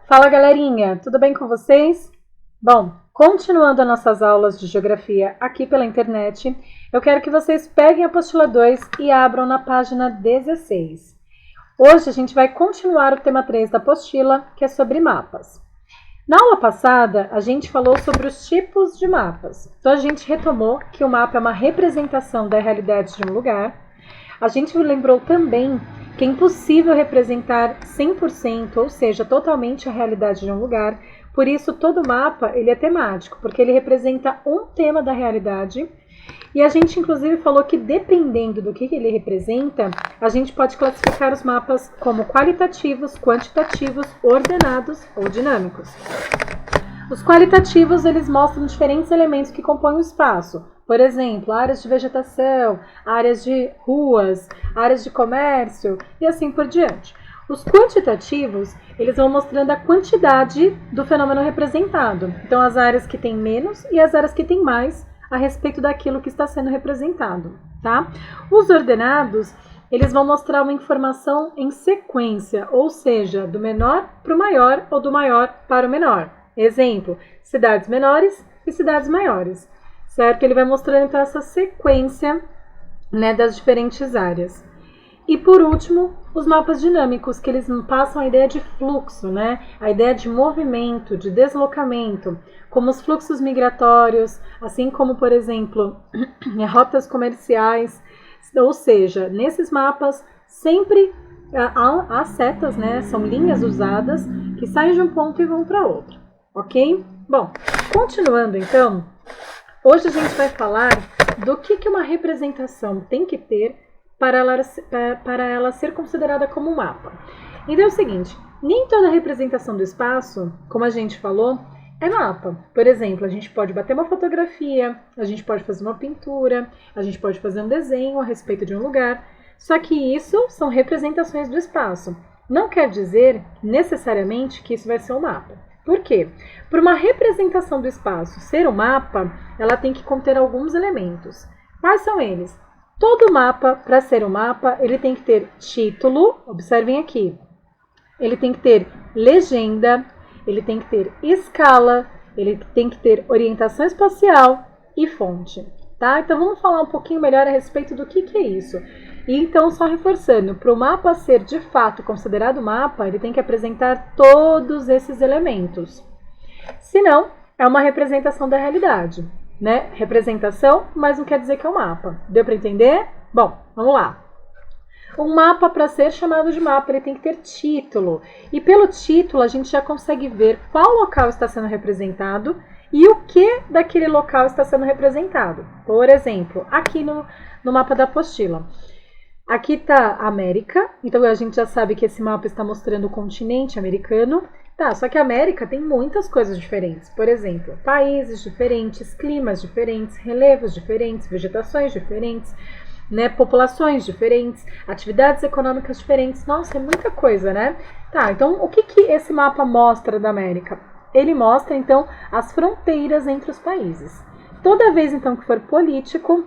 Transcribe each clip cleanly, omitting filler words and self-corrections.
Fala galerinha, tudo bem com vocês? Bom, continuando as nossas aulas de geografia aqui pela internet, eu quero que vocês peguem a apostila 2 e abram na página 16. Hoje a gente vai continuar o tema 3 da apostila, que é sobre mapas. Na aula passada, a gente falou sobre os tipos de mapas. Então a gente retomou que o mapa é uma representação da realidade de um lugar. A gente lembrou também que é impossível representar 100%, ou seja, totalmente a realidade de um lugar. Por isso, todo mapa ele é temático, porque ele representa um tema da realidade. E a gente, inclusive, falou que dependendo do que ele representa, a gente pode classificar os mapas como qualitativos, quantitativos, ordenados ou dinâmicos. Os qualitativos, eles mostram diferentes elementos que compõem o espaço. Por exemplo, áreas de vegetação, áreas de ruas, áreas de comércio e assim por diante. Os quantitativos, eles vão mostrando a quantidade do fenômeno representado. Então, as áreas que têm menos e as áreas que têm mais a respeito daquilo que está sendo representado, tá? Os ordenados, eles vão mostrar uma informação em sequência, ou seja, do menor para o maior ou do maior para o menor. Exemplo, cidades menores e cidades maiores, certo? Ele vai mostrando então essa sequência, né, das diferentes áreas. E por último, os mapas dinâmicos, que eles passam a ideia de fluxo, né? A ideia de movimento, de deslocamento, como os fluxos migratórios, assim como, por exemplo, rotas comerciais. Ou seja, nesses mapas sempre há setas, né? São linhas usadas que saem de um ponto e vão para outro, ok? Bom, continuando então, hoje a gente vai falar do que uma representação tem que ter para ela ser considerada como um mapa. Então é o seguinte, nem toda representação do espaço, como a gente falou, é mapa. Por exemplo, a gente pode bater uma fotografia, a gente pode fazer uma pintura, a gente pode fazer um desenho a respeito de um lugar, só que isso são representações do espaço. Não quer dizer necessariamente que isso vai ser um mapa. Por quê? Para uma representação do espaço ser um mapa, ela tem que conter alguns elementos. Quais são eles? Todo mapa, para ser um mapa, ele tem que ter título, observem aqui. Ele tem que ter legenda, ele tem que ter escala, ele tem que ter orientação espacial e fonte. Tá? Então vamos falar um pouquinho melhor a respeito do que é isso. E então, só reforçando, para o mapa ser de fato considerado mapa, ele tem que apresentar todos esses elementos. Senão, é uma representação da realidade. Né? Representação, mas não quer dizer que é um mapa. Deu para entender? Bom, vamos lá. Um mapa, para ser chamado de mapa, ele tem que ter título. E pelo título, a gente já consegue ver qual local está sendo representado e o que daquele local está sendo representado. Por exemplo, aqui no mapa da apostila. Aqui está a América, então a gente já sabe que esse mapa está mostrando o continente americano. Tá, só que a América tem muitas coisas diferentes. Por exemplo, países diferentes, climas diferentes, relevos diferentes, vegetações diferentes, né, populações diferentes, atividades econômicas diferentes. Nossa, é muita coisa, né? Tá, então o que esse mapa mostra da América? Ele mostra, então, as fronteiras entre os países. Toda vez, então, que for político,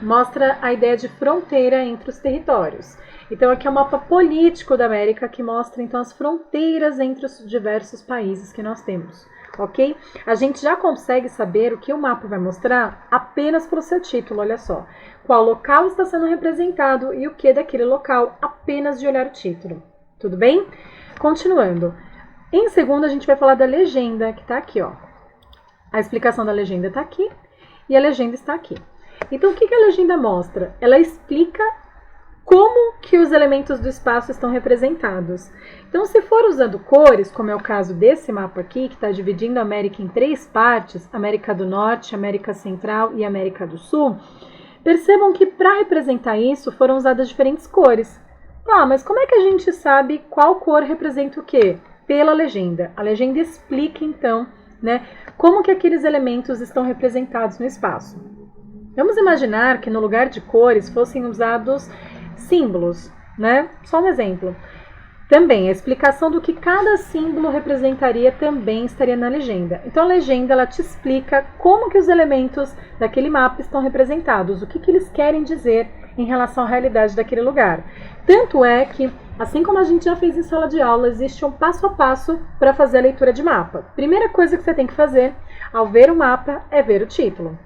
mostra a ideia de fronteira entre os territórios. Então, aqui é o mapa político da América, que mostra, então, as fronteiras entre os diversos países que nós temos, ok? A gente já consegue saber o que o mapa vai mostrar apenas pelo seu título, olha só. Qual local está sendo representado e o que daquele local, apenas de olhar o título. Tudo bem? Continuando. Em segundo, a gente vai falar da legenda, que está aqui, ó. A explicação da legenda está aqui e a legenda está aqui. Então, o que a legenda mostra? Ela explica como que os elementos do espaço estão representados. Então, se for usando cores, como é o caso desse mapa aqui, que está dividindo a América em 3 partes, América do Norte, América Central e América do Sul, percebam que para representar isso foram usadas diferentes cores. Ah, mas como é que a gente sabe qual cor representa o quê? Pela legenda. A legenda explica, então, né, como que aqueles elementos estão representados no espaço. Vamos imaginar que no lugar de cores fossem usados símbolos, né? Só um exemplo. Também, a explicação do que cada símbolo representaria também estaria na legenda. Então, a legenda, ela te explica como que os elementos daquele mapa estão representados, o que eles querem dizer em relação à realidade daquele lugar. Tanto é que Assim como a gente já fez em sala de aula, existe um passo a passo para fazer a leitura de mapa. Primeira coisa que você tem que fazer ao ver o mapa é ver o título.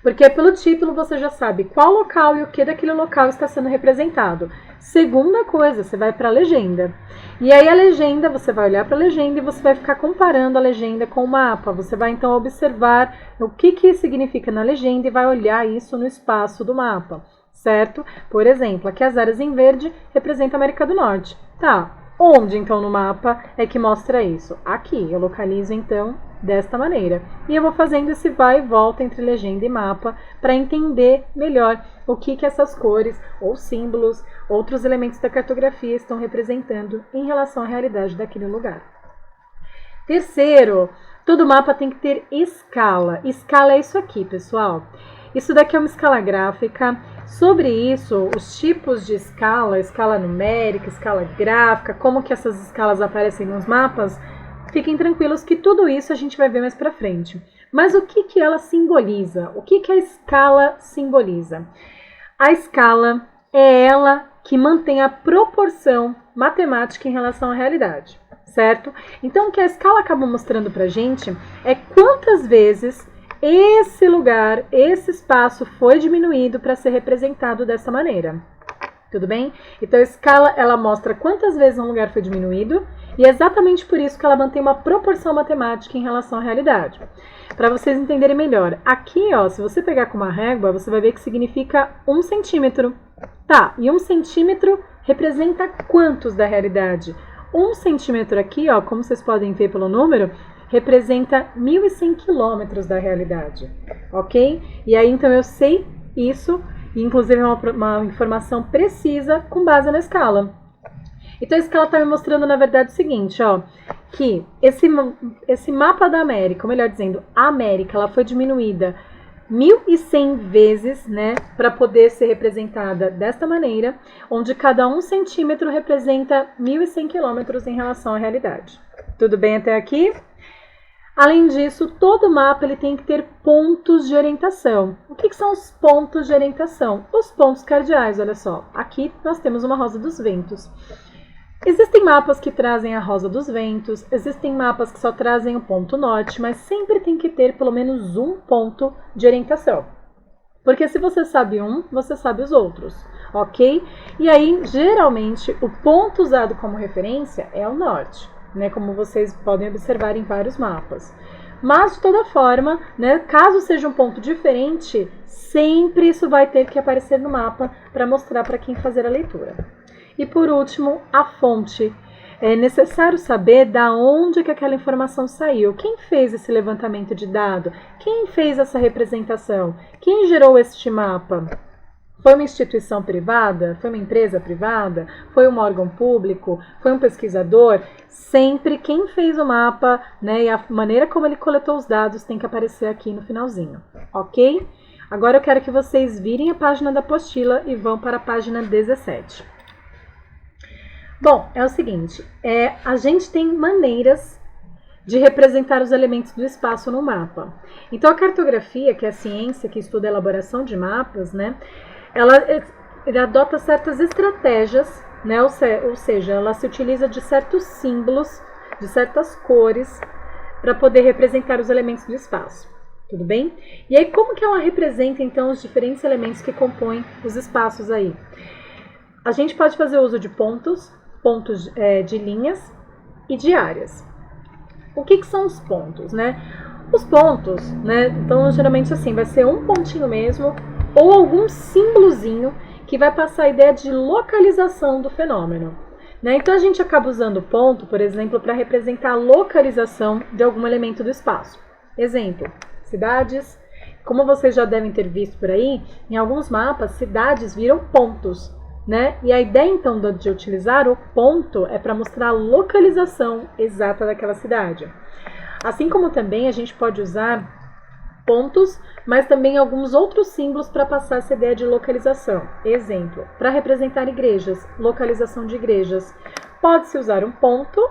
Porque pelo título você já sabe qual local e o que daquele local está sendo representado. Segunda coisa, você vai para a legenda. E aí a legenda, você vai olhar para a legenda e você vai ficar comparando a legenda com o mapa. Você vai então observar o que significa na legenda e vai olhar isso no espaço do mapa, certo? Por exemplo, aqui as áreas em verde representam a América do Norte. Tá, onde então no mapa é que mostra isso? Aqui, eu localizo então desta maneira. E eu vou fazendo esse vai e volta entre legenda e mapa para entender melhor o que essas cores ou símbolos, outros elementos da cartografia estão representando em relação à realidade daquele lugar. Terceiro, todo mapa tem que ter escala. Escala é isso aqui, pessoal. Isso daqui é uma escala gráfica. Sobre isso, os tipos de escala, escala numérica, escala gráfica, como que essas escalas aparecem nos mapas, fiquem tranquilos que tudo isso a gente vai ver mais pra frente. Mas o que ela simboliza? O que a escala simboliza? A escala é ela que mantém a proporção matemática em relação à realidade, certo? Então o que a escala acaba mostrando pra gente é quantas vezes esse lugar, esse espaço foi diminuído para ser representado dessa maneira. Tudo bem? Então a escala, ela mostra quantas vezes um lugar foi diminuído e é exatamente por isso que ela mantém uma proporção matemática em relação à realidade. Para vocês entenderem melhor, aqui, ó, se você pegar com uma régua, você vai ver que significa 1 centímetro. Tá, e 1 centímetro representa quantos da realidade? 1 centímetro aqui, ó, como vocês podem ver pelo número, representa 1.100 quilômetros da realidade, ok? E aí, então, eu sei isso, e inclusive é uma informação precisa com base na escala. Então, a escala está me mostrando, na verdade, o seguinte, ó, que esse mapa da América, ou melhor dizendo, a América, ela foi diminuída 1.100 vezes, né, para poder ser representada desta maneira, onde cada 1 centímetro representa 1.100 quilômetros em relação à realidade. Tudo bem até aqui? Além disso, todo mapa ele tem que ter pontos de orientação. O que são os pontos de orientação? Os pontos cardeais, olha só. Aqui nós temos uma rosa dos ventos. Existem mapas que trazem a rosa dos ventos, existem mapas que só trazem o ponto norte, mas sempre tem que ter pelo menos um ponto de orientação. Porque se você sabe um, você sabe os outros, ok? E aí, geralmente, o ponto usado como referência é o norte, né? Como vocês podem observar em vários mapas. Mas, de toda forma, né, caso seja um ponto diferente, sempre isso vai ter que aparecer no mapa para mostrar para quem fazer a leitura. E por último, a fonte. É necessário saber da onde que aquela informação saiu. Quem fez esse levantamento de dado? Quem fez essa representação? Quem gerou este mapa? Foi uma instituição privada? Foi uma empresa privada? Foi um órgão público? Foi um pesquisador? Sempre quem fez o mapa, né, e a maneira como ele coletou os dados tem que aparecer aqui no finalzinho, ok? Agora eu quero que vocês virem a página da apostila e vão para a página 17. Bom, é o seguinte, a gente tem maneiras de representar os elementos do espaço no mapa. Então a cartografia, que é a ciência que estuda a elaboração de mapas, né, ela adota certas estratégias, né, ou seja, ela se utiliza de certos símbolos, de certas cores, para poder representar os elementos do espaço. Tudo bem? E aí como que ela representa então os diferentes elementos que compõem os espaços aí? A gente pode fazer uso de pontos de linhas e de áreas. O que são os pontos, né? Os pontos, né? Então, geralmente assim, vai ser um pontinho mesmo ou algum símbolozinho que vai passar a ideia de localização do fenômeno, né? Então, a gente acaba usando o ponto, por exemplo, para representar a localização de algum elemento do espaço. Exemplo, cidades. Como vocês já devem ter visto por aí, em alguns mapas, cidades viram pontos, né? E a ideia então de utilizar o ponto é para mostrar a localização exata daquela cidade. Assim como também a gente pode usar pontos, mas também alguns outros símbolos para passar essa ideia de localização. Exemplo, para representar igrejas, localização de igrejas. Pode-se usar um ponto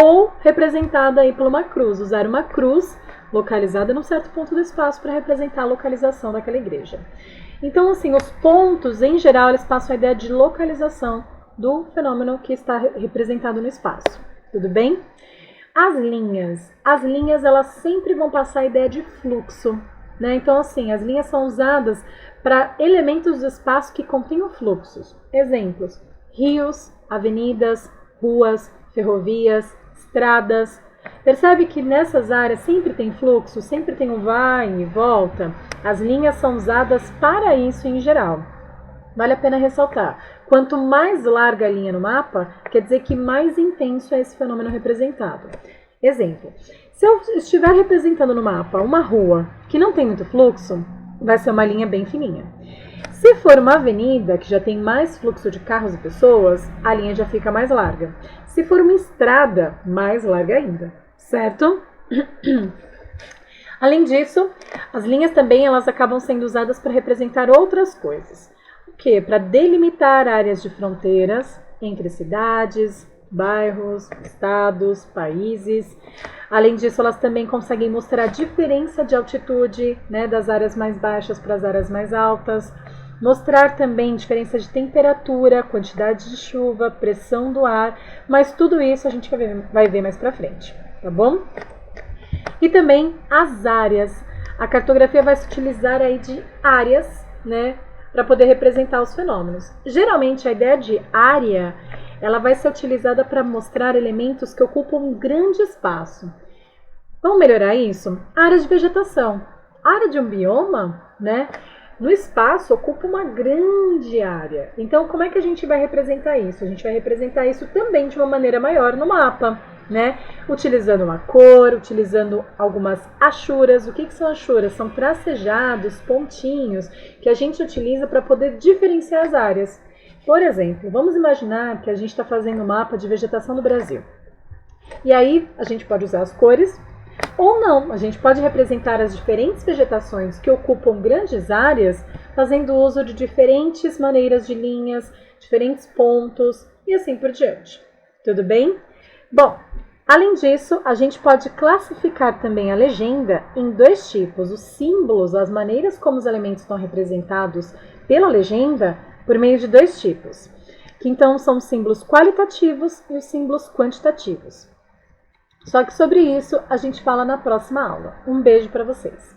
ou representada aí por uma cruz, usar uma cruz localizada num certo ponto do espaço para representar a localização daquela igreja. Então, assim, os pontos, em geral, eles passam a ideia de localização do fenômeno que está representado no espaço. Tudo bem? As linhas elas sempre vão passar a ideia de fluxo, né? Então, assim, as linhas são usadas para elementos do espaço que contenham fluxos. Exemplos: rios, avenidas, ruas, ferrovias, estradas. Percebe que nessas áreas sempre tem fluxo, sempre tem um vai e volta? As linhas são usadas para isso em geral. Vale a pena ressaltar. Quanto mais larga a linha no mapa, quer dizer que mais intenso é esse fenômeno representado. Exemplo: se eu estiver representando no mapa uma rua que não tem muito fluxo, vai ser uma linha bem fininha. Se for uma avenida que já tem mais fluxo de carros e pessoas, a linha já fica mais larga. Se for uma estrada, mais larga ainda, certo? Além disso, as linhas também elas acabam sendo usadas para representar outras coisas. O quê? Para delimitar áreas de fronteiras entre cidades, bairros, estados, países. Além disso, elas também conseguem mostrar a diferença de altitude, né, das áreas mais baixas para as áreas mais altas. Mostrar também diferença de temperatura, quantidade de chuva, pressão do ar, mas tudo isso a gente vai ver mais para frente, tá bom? E também as áreas. A cartografia vai se utilizar aí de áreas, né, para poder representar os fenômenos. Geralmente a ideia de área, ela vai ser utilizada para mostrar elementos que ocupam um grande espaço. Vamos melhorar isso? Área de vegetação. A área de um bioma, né, no espaço ocupa uma grande área. Então, como é que a gente vai representar isso? A gente vai representar isso também de uma maneira maior no mapa, né? Utilizando uma cor, utilizando algumas achuras. O que são achuras? São tracejados, pontinhos, que a gente utiliza para poder diferenciar as áreas. Por exemplo, vamos imaginar que a gente está fazendo um mapa de vegetação do Brasil. E aí, a gente pode usar as cores, ou não, a gente pode representar as diferentes vegetações que ocupam grandes áreas, fazendo uso de diferentes maneiras de linhas, diferentes pontos e assim por diante. Tudo bem? Bom, além disso, a gente pode classificar também a legenda em dois tipos: os símbolos, as maneiras como os elementos estão representados pela legenda, por meio de dois tipos, que então são os símbolos qualitativos e os símbolos quantitativos. Só que sobre isso a gente fala na próxima aula. Um beijo para vocês!